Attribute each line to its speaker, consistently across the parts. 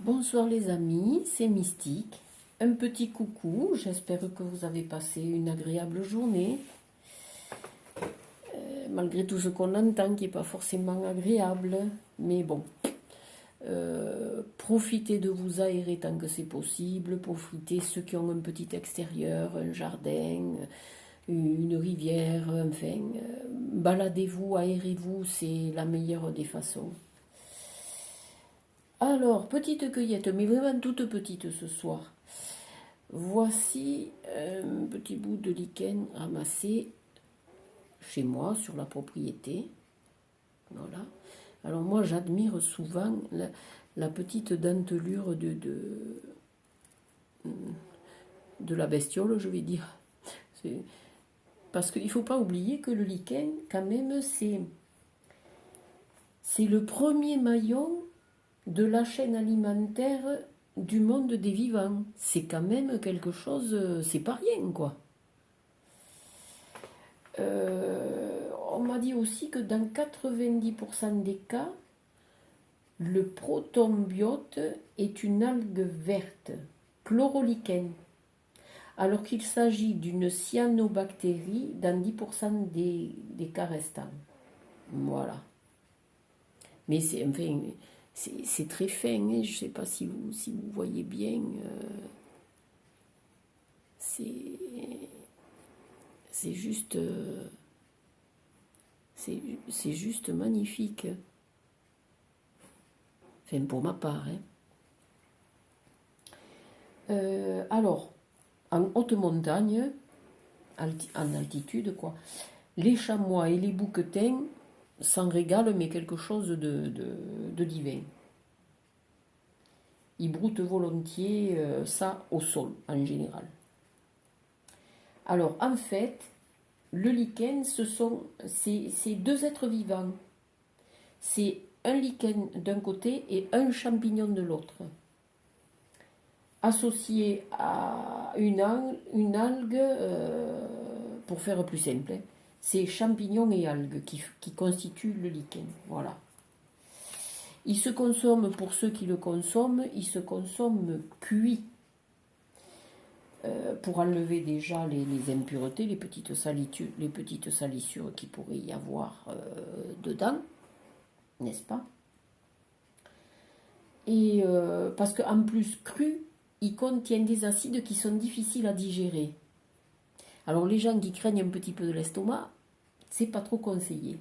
Speaker 1: Bonsoir les amis, c'est Mystique. Un petit coucou, j'espère que vous avez passé une agréable journée. Malgré tout ce qu'on entend qui n'est pas forcément agréable, mais bon. Profitez de vous aérer tant que c'est possible, profitez ceux qui ont un petit extérieur, un jardin, une rivière, enfin, baladez-vous, aérez-vous, c'est la meilleure des façons. Alors, petite cueillette, mais vraiment toute petite ce soir. Voici un petit bout de lichen ramassé chez moi, sur la propriété. Voilà. Alors moi, j'admire souvent la petite dentelure de la bestiole, je vais dire. Parce qu'il ne faut pas oublier que le lichen, quand même, c'est le premier maillon de la chaîne alimentaire du monde des vivants. C'est quand même quelque chose, c'est pas rien, quoi. On m'a dit aussi que dans 90% des cas, le protobiote est une algue verte, chlorolichen, alors qu'il s'agit d'une cyanobactérie dans 10% des cas restants. Voilà. Mais c'est enfin, c'est très fin, hein. Je ne sais pas si vous voyez bien. C'est juste, c'est juste magnifique. Enfin, pour ma part. Hein. Alors, en haute montagne, en altitude, quoi, les chamois et les bouquetins s'en régalent, mais quelque chose de divin. Ils broutent volontiers ça au sol, en général. Alors, en fait, le lichen, c'est deux êtres vivants. C'est un lichen d'un côté et un champignon de l'autre, associés à une algue, pour faire plus simple. Hein. C'est champignons et algues qui constituent le lichen. Voilà. Il se consomme, pour ceux qui le consomment, il se consomme cuit. Pour enlever déjà les impuretés, les petites salissures qu'il pourrait y avoir dedans, n'est-ce pas? Et parce qu'en plus, cru, il contient des acides qui sont difficiles à digérer. Alors les gens qui craignent un petit peu de l'estomac, c'est pas trop conseillé.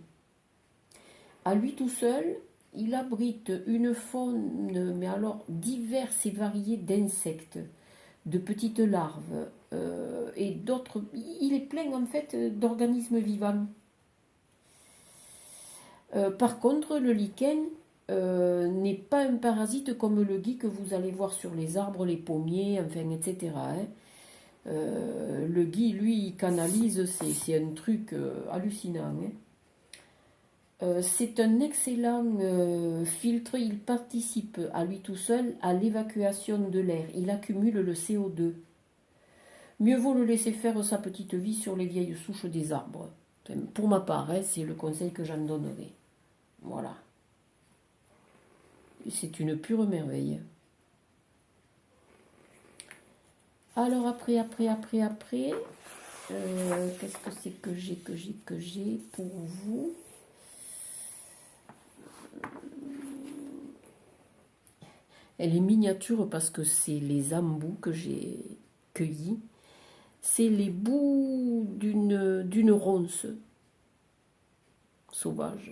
Speaker 1: À lui tout seul, il abrite une faune, mais alors diverses et variées d'insectes, de petites larves et d'autres. Il est plein en fait d'organismes vivants. Par contre, le lichen n'est pas un parasite comme le gui que vous allez voir sur les arbres, les pommiers, enfin, etc. Hein. Le gui, lui, il canalise, c'est un truc hallucinant. Hein. C'est un excellent filtre, il participe à lui tout seul à l'évacuation de l'air, il accumule le CO2. Mieux vaut le laisser faire sa petite vie sur les vieilles souches des arbres. Enfin, pour ma part, hein, c'est le conseil que j'en donnerai. Voilà. C'est une pure merveille. Alors après, qu'est-ce que c'est que j'ai pour vous? Elle est miniature parce que c'est les embous que j'ai cueillis. C'est les bouts d'une ronce sauvage.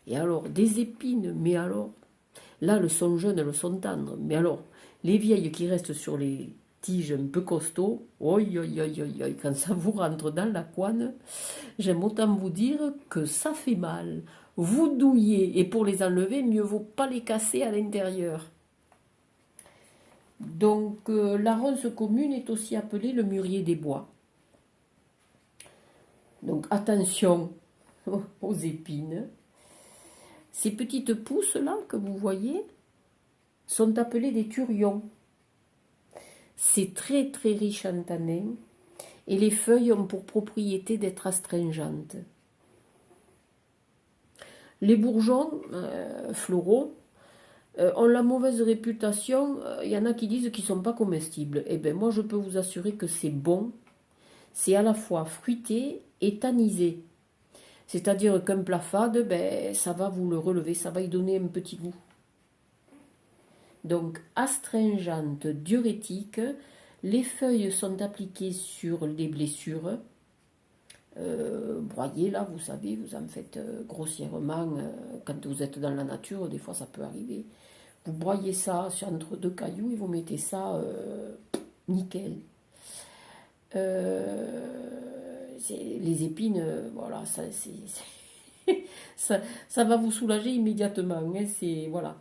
Speaker 1: Et alors, des épines, mais alors, là, elles sont jeunes, elles sont tendres. Mais alors, les vieilles qui restent sur les tiges un peu costauds, oi, quand ça vous rentre dans la couenne, j'aime autant vous dire que ça fait mal. Vous douillez, et pour les enlever, mieux vaut pas les casser à l'intérieur. Donc, la ronce commune est aussi appelée le mûrier des bois. Donc, attention aux épines. Ces petites pousses-là que vous voyez sont appelées des turions. C'est très très riche en tanins et les feuilles ont pour propriété d'être astringentes. Les bourgeons floraux ont la mauvaise réputation. Il y en a qui disent qu'ils ne sont pas comestibles. Eh bien, moi, je peux vous assurer que c'est bon. C'est à la fois fruité et tanisé. C'est-à-dire qu'un plat fade, ben, ça va vous le relever, ça va y donner un petit goût. Donc, astringente, diurétique, les feuilles sont appliquées sur les blessures. Broyées, là, vous savez, vous en faites grossièrement. Quand vous êtes dans la nature, des fois ça peut arriver. Vous broyez ça entre deux cailloux et vous mettez ça nickel. Les épines, voilà, ça va vous soulager immédiatement. Hein, c'est voilà.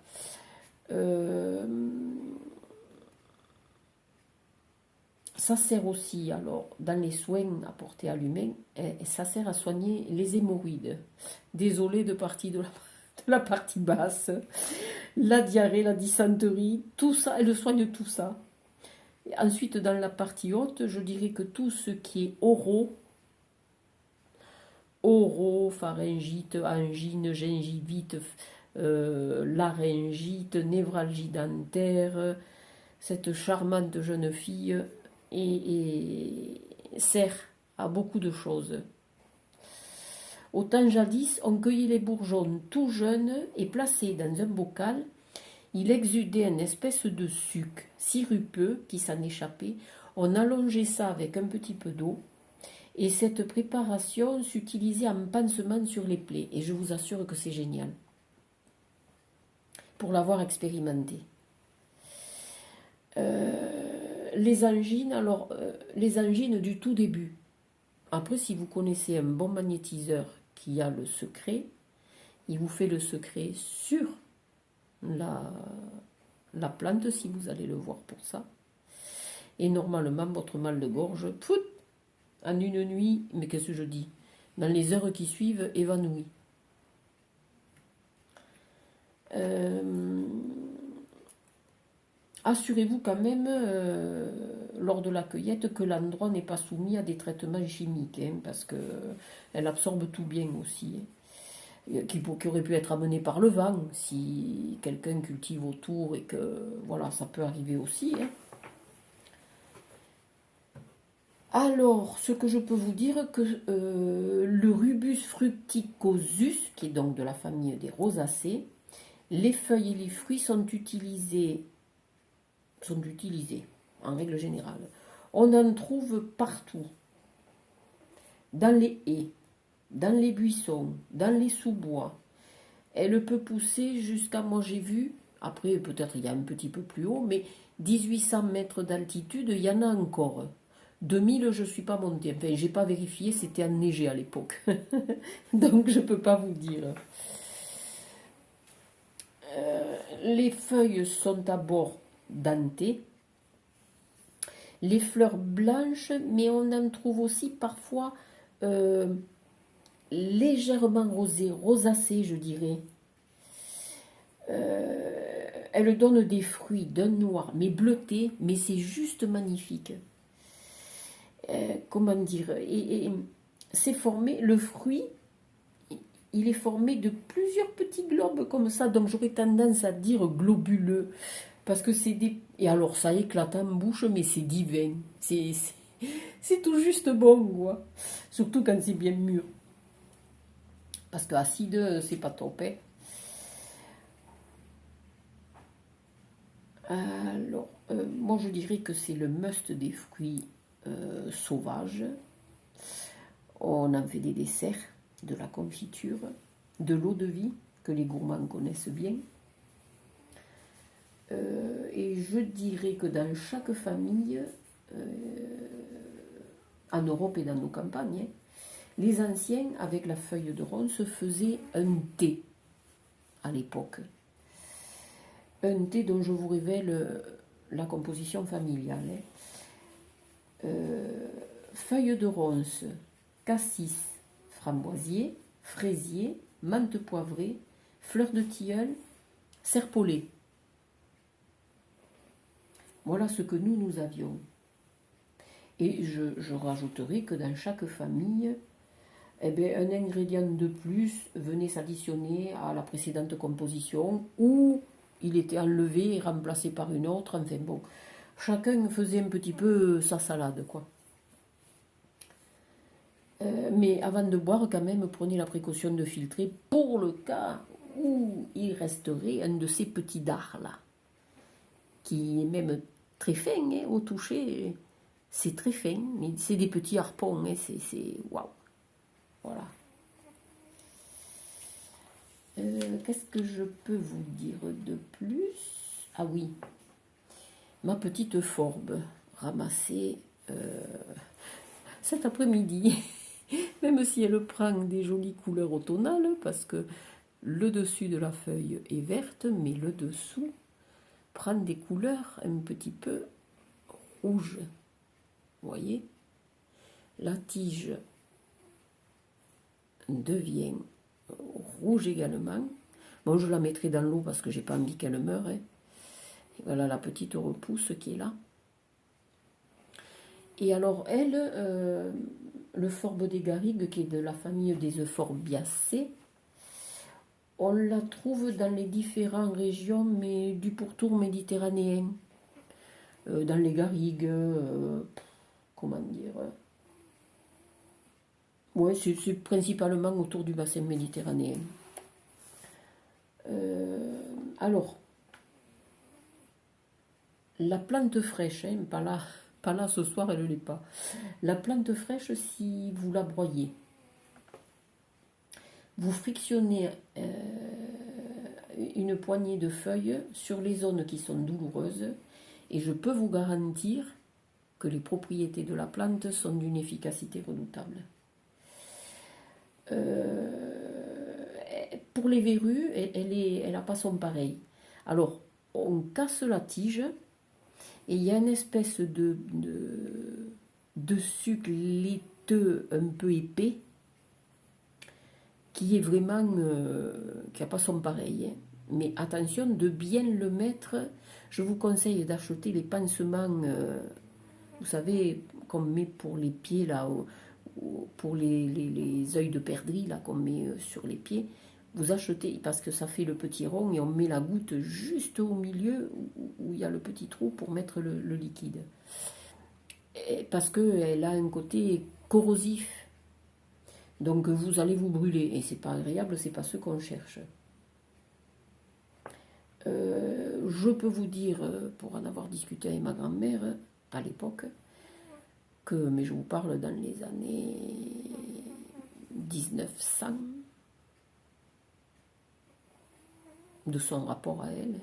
Speaker 1: Ça sert aussi, alors, dans les soins apportés à l'humain, et ça sert à soigner les hémorroïdes. Désolé de la partie basse. La diarrhée, la dysenterie, tout ça, elle soigne tout ça. Et ensuite, dans la partie haute, je dirais que tout ce qui est pharyngite, angine, gingivite, laryngite, névralgie dentaire, cette charmante jeune fille et sert à beaucoup de choses. Autant jadis, on cueillait les bourgeons tout jeunes et placés dans un bocal. Il exudait une espèce de suc sirupeux qui s'en échappait. On allongeait ça avec un petit peu d'eau. Et cette préparation s'utilisait en pansement sur les plaies. Et je vous assure que c'est génial. Pour l'avoir expérimenté. Les angines, alors, les angines du tout début. Après, si vous connaissez un bon magnétiseur qui a le secret, il vous fait le secret sur la plante, si vous allez le voir pour ça. Et normalement, votre mal de gorge, en une nuit, mais qu'est-ce que je dis? Dans les heures qui suivent, évanoui. Assurez-vous quand même, lors de la cueillette, que l'endroit n'est pas soumis à des traitements chimiques, hein, parce qu'elle absorbe tout bien aussi. Hein, qui aurait pu être amené par le vent, si quelqu'un cultive autour, et que, voilà, ça peut arriver aussi. Hein. Alors, ce que je peux vous dire, que le Rubus fructicosus, qui est donc de la famille des rosacées, les feuilles et les fruits sont utilisés en règle générale. On en trouve partout, dans les haies, dans les buissons, dans les sous-bois. Elle peut pousser jusqu'à, moi j'ai vu, après peut-être il y a un petit peu plus haut, mais 1800 mètres d'altitude, il y en a encore. 2000, je ne suis pas montée. Enfin, j'ai pas vérifié, c'était enneigé à l'époque. Donc, je ne peux pas vous dire. Les feuilles sont d'abord dentées. Les fleurs blanches, mais on en trouve aussi parfois légèrement rosacées, je dirais. Elles donnent des fruits d'un noir, mais bleuté, mais c'est juste magnifique. Comment dire, et c'est formé, le fruit, il est formé de plusieurs petits globes comme ça, donc j'aurais tendance à dire globuleux, parce que c'est des... Et alors ça éclate en bouche, mais c'est divin, c'est tout juste bon, quoi. Surtout quand c'est bien mûr. Parce que acide, c'est pas top, hein. Alors, moi je dirais que c'est le must des fruits sauvages. On en fait des desserts, de la confiture, de l'eau de vie, que les gourmands connaissent bien. Et je dirais que dans chaque famille, en Europe et dans nos campagnes, les anciens, avec la feuille de ronce, faisaient un thé à l'époque. Un thé dont je vous révèle la composition familiale. Feuille de ronce, cassis, framboisier, fraisier, menthe poivrée, fleur de tilleul, serpolet. Voilà ce que nous avions. Et je rajouterai que dans chaque famille, eh bien, un ingrédient de plus venait s'additionner à la précédente composition ou il était enlevé et remplacé par une autre. Enfin bon, chacun faisait un petit peu sa salade, quoi. Mais avant de boire, quand même, prenez la précaution de filtrer pour le cas où il resterait un de ces petits dards là, qui est même très fin hein, au toucher. C'est très fin, mais c'est des petits harpons, hein, c'est waouh. Voilà. Qu'est-ce que je peux vous dire de plus? Ah oui, ma petite forbe ramassée cet après-midi. Même si elle prend des jolies couleurs automnales, parce que le dessus de la feuille est verte, mais le dessous prend des couleurs un petit peu rouges. Vous voyez? La tige devient rouge également. Bon, je la mettrai dans l'eau parce que j'ai pas envie qu'elle meure. Hein. Et voilà la petite repousse qui est là. Et alors elle, le forbe des garrigues, qui est de la famille des Euphorbiacées, on la trouve dans les différentes régions mais du pourtour méditerranéen. Dans les garrigues, comment dire. Ouais, c'est principalement autour du bassin méditerranéen. Alors, la plante fraîche, hein, pas là ce soir, elle ne l'est pas. La plante fraîche, si vous la broyez, vous frictionnez une poignée de feuilles sur les zones qui sont douloureuses et je peux vous garantir que les propriétés de la plante sont d'une efficacité redoutable. Pour les verrues, elle n'a pas son pareil. Alors, on casse la tige et il y a une espèce de sucre laiteux un peu épais qui est vraiment, qui n'a pas son pareil. Hein. Mais attention de bien le mettre. Je vous conseille d'acheter les pansements, vous savez, qu'on met pour les pieds, là, pour les œils de perdrix, là, qu'on met sur les pieds. Vous achetez, parce que ça fait le petit rond, et on met la goutte juste au milieu, où il y a le petit trou pour mettre le liquide. Et parce qu'elle a un côté corrosif. Donc vous allez vous brûler et c'est pas agréable, c'est pas ce qu'on cherche. Je peux vous dire, pour en avoir discuté avec ma grand-mère à l'époque, mais je vous parle dans les années 1900, de son rapport à elle,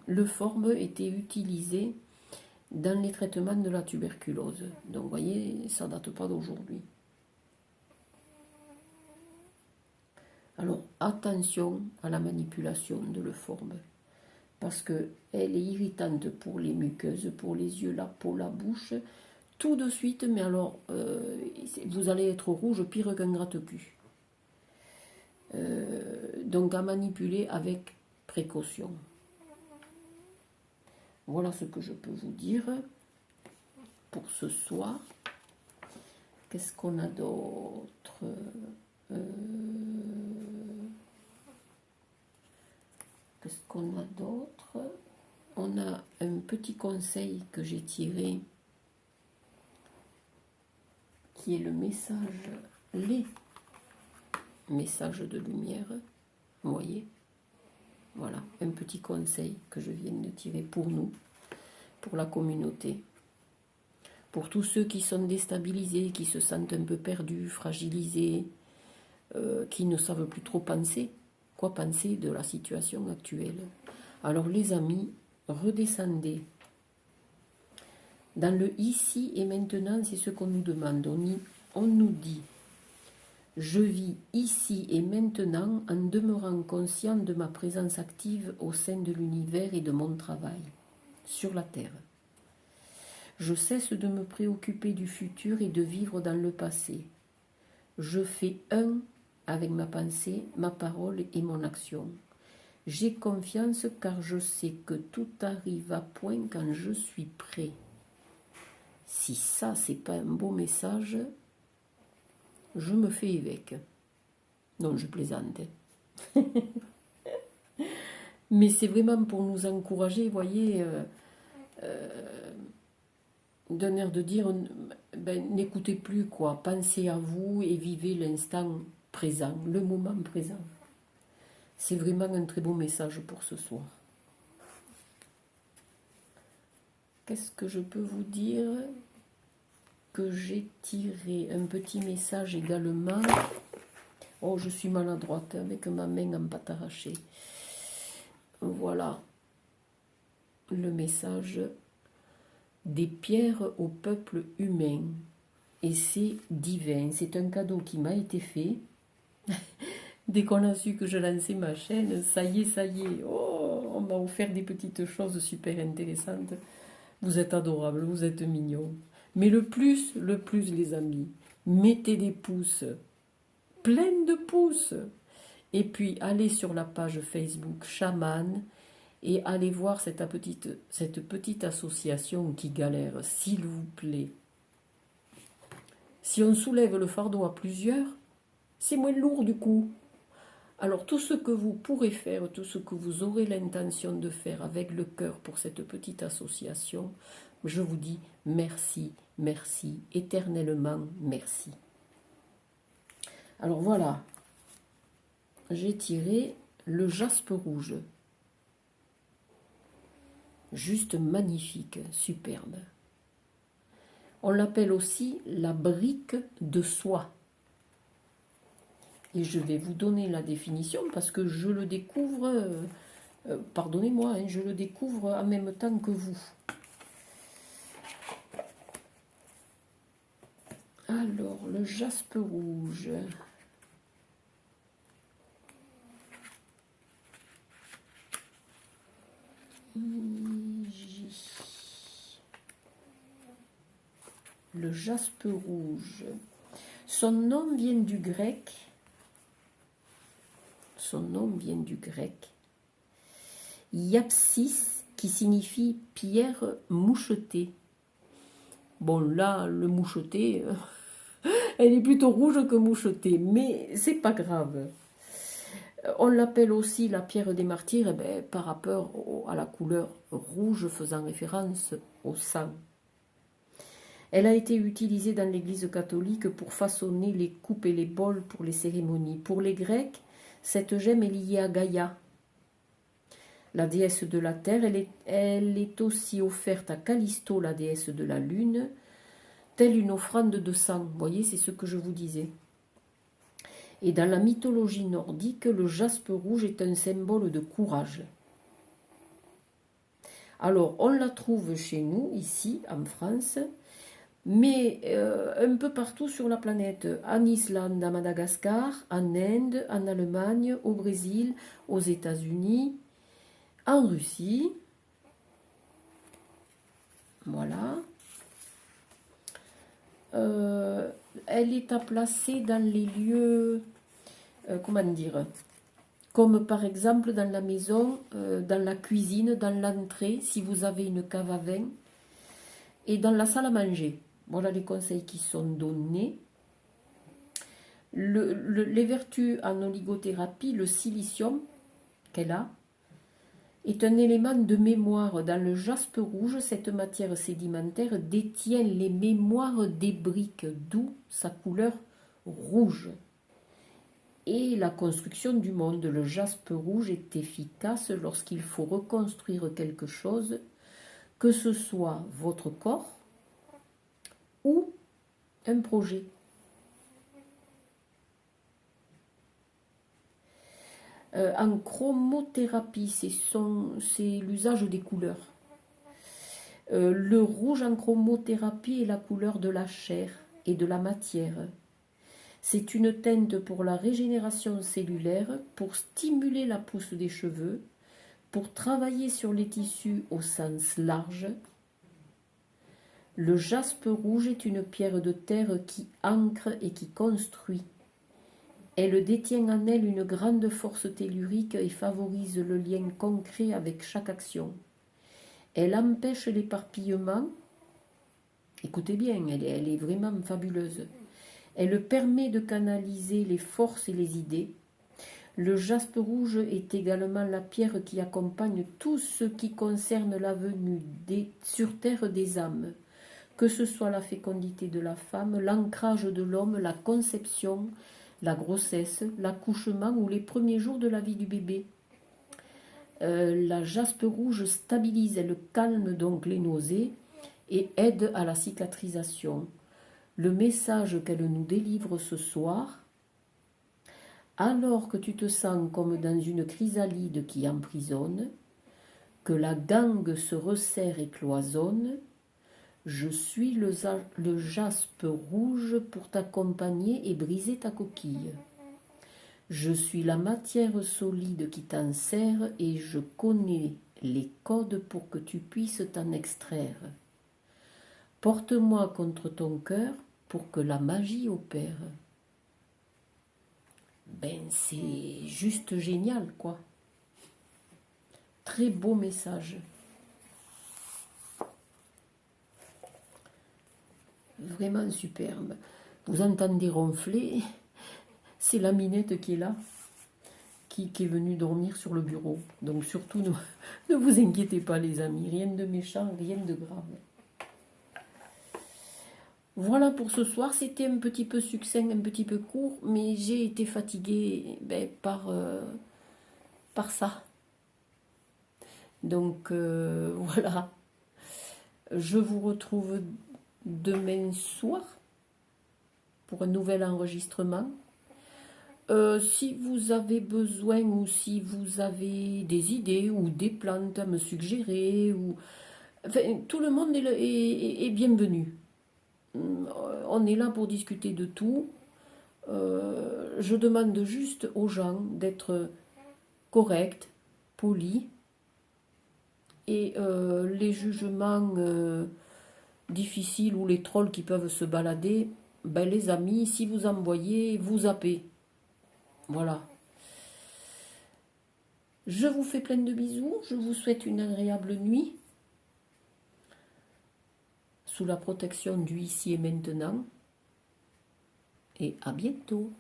Speaker 1: le forbe était utilisé dans les traitements de la tuberculose. Donc vous voyez, ça date pas d'aujourd'hui. Alors attention à la manipulation de l'euphorbe, parce qu'elle est irritante pour les muqueuses, pour les yeux, la peau, la bouche, tout de suite, mais alors vous allez être rouge pire qu'un gratte-cul. Donc à manipuler avec précaution. Voilà ce que je peux vous dire pour ce soir. Qu'est-ce qu'on a d'autre? Qu'est-ce qu'on a d'autre? On a un petit conseil que j'ai tiré qui est le message, les messages de lumière. Vous voyez? Voilà, un petit conseil que je viens de tirer pour nous, pour la communauté. Pour tous ceux qui sont déstabilisés, qui se sentent un peu perdus, fragilisés, qui ne savent plus trop penser. Quoi penser de la situation actuelle? Alors les amis, redescendez. Dans le ici et maintenant, c'est ce qu'on nous demande. On nous dit, je vis ici et maintenant en demeurant conscient de ma présence active au sein de l'univers et de mon travail sur la Terre. Je cesse de me préoccuper du futur et de vivre dans le passé. Je fais un avec ma pensée, ma parole et mon action. J'ai confiance car je sais que tout arrive à point quand je suis prêt. Si ça, c'est pas un beau message, je me fais évêque. Non, je plaisante. Mais c'est vraiment pour nous encourager, vous voyez, d'un air de dire, ben, n'écoutez plus, quoi. Pensez à vous et vivez l'instant présent, le moment présent. C'est vraiment un très beau message pour ce soir. Qu'est-ce que je peux vous dire que j'ai tiré un petit message également. Oh, je suis maladroite avec ma main en pâte arrachée. Voilà le message des pierres au peuple humain. Et c'est divin. C'est un cadeau qui m'a été fait. Dès qu'on a su que je lançais ma chaîne, ça y est, ça y est. Oh, on m'a offert des petites choses super intéressantes. Vous êtes adorables, vous êtes mignons. Mais le plus, les amis, mettez des pouces, plein de pouces. Et puis, allez sur la page Facebook Chaman et allez voir cette petite association qui galère, s'il vous plaît. Si on soulève le fardeau à plusieurs, c'est moins lourd du coup. Alors tout ce que vous pourrez faire, tout ce que vous aurez l'intention de faire avec le cœur pour cette petite association, je vous dis merci, merci, éternellement merci. Alors voilà, j'ai tiré le jaspe rouge. Juste magnifique, superbe. On l'appelle aussi la brique de soie. Et je vais vous donner la définition parce que je le découvre, pardonnez-moi, hein, je le découvre en même temps que vous. Alors, le jaspe rouge. Le jaspe rouge. Son nom vient du grec. Son nom vient du grec. Iapsis, qui signifie pierre mouchetée. Bon, là, le moucheté, elle est plutôt rouge que mouchetée, mais c'est pas grave. On l'appelle aussi la pierre des martyrs, eh bien, par rapport à la couleur rouge faisant référence au sang. Elle a été utilisée dans l'Église catholique pour façonner les coupes et les bols pour les cérémonies. Pour les Grecs, cette gemme est liée à Gaïa, la déesse de la terre. Elle est aussi offerte à Callisto, la déesse de la lune, telle une offrande de sang. Vous voyez, c'est ce que je vous disais. Et dans la mythologie nordique, le jaspe rouge est un symbole de courage. Alors, on la trouve chez nous, ici, en France, mais un peu partout sur la planète. En Islande, à Madagascar, en Inde, en Allemagne, au Brésil, aux États-Unis, en Russie. Voilà. Elle est à placer dans les lieux, comment dire, comme par exemple dans la maison, dans la cuisine, dans l'entrée, si vous avez une cave à vin, et dans la salle à manger. Voilà les conseils qui sont donnés. Les vertus en oligothérapie, le silicium qu'elle a, est un élément de mémoire. Dans le jaspe rouge, cette matière sédimentaire détient les mémoires des briques, d'où sa couleur rouge. Et la construction du monde, le jaspe rouge est efficace lorsqu'il faut reconstruire quelque chose, que ce soit votre corps ou un projet. En chromothérapie, c'est l'usage des couleurs. Le rouge en chromothérapie est la couleur de la chair et de la matière. C'est une teinte pour la régénération cellulaire, pour stimuler la pousse des cheveux, pour travailler sur les tissus au sens large. Le jaspe rouge est une pierre de terre qui ancre et qui construit. Elle détient en elle une grande force tellurique et favorise le lien concret avec chaque action. Elle empêche l'éparpillement. Écoutez bien, elle est vraiment fabuleuse. Elle permet de canaliser les forces et les idées. Le jaspe rouge est également la pierre qui accompagne tout ce qui concerne la venue sur terre des âmes, que ce soit la fécondité de la femme, l'ancrage de l'homme, la conception, la grossesse, l'accouchement ou les premiers jours de la vie du bébé. La jaspe rouge stabilise, elle calme donc les nausées et aide à la cicatrisation. Le message qu'elle nous délivre ce soir: alors que tu te sens comme dans une chrysalide qui emprisonne, que la gangue se resserre et cloisonne, je suis le jaspe rouge pour t'accompagner et briser ta coquille. Je suis la matière solide qui t'enserre et je connais les codes pour que tu puisses t'en extraire. Porte-moi contre ton cœur pour que la magie opère. Ben, c'est juste génial, quoi. Très beau message. Vraiment superbe. Vous entendez ronfler, c'est la Minette qui est là, qui est venue dormir sur le bureau. Donc surtout, ne vous inquiétez pas les amis, rien de méchant, rien de grave. Voilà pour ce soir, c'était un petit peu succinct, un petit peu court, mais j'ai été fatiguée par ça. Donc voilà, je vous retrouve demain soir pour un nouvel enregistrement. Si vous avez besoin ou si vous avez des idées ou des plantes à me suggérer, enfin, tout le monde est bienvenu. On est là pour discuter de tout. Je demande juste aux gens d'être corrects, polis, et les jugements difficiles ou les trolls qui peuvent se balader, ben les amis, si vous envoyez, vous zappez. Voilà. Je vous fais plein de bisous, je vous souhaite une agréable nuit, sous la protection du ici et maintenant, et à bientôt.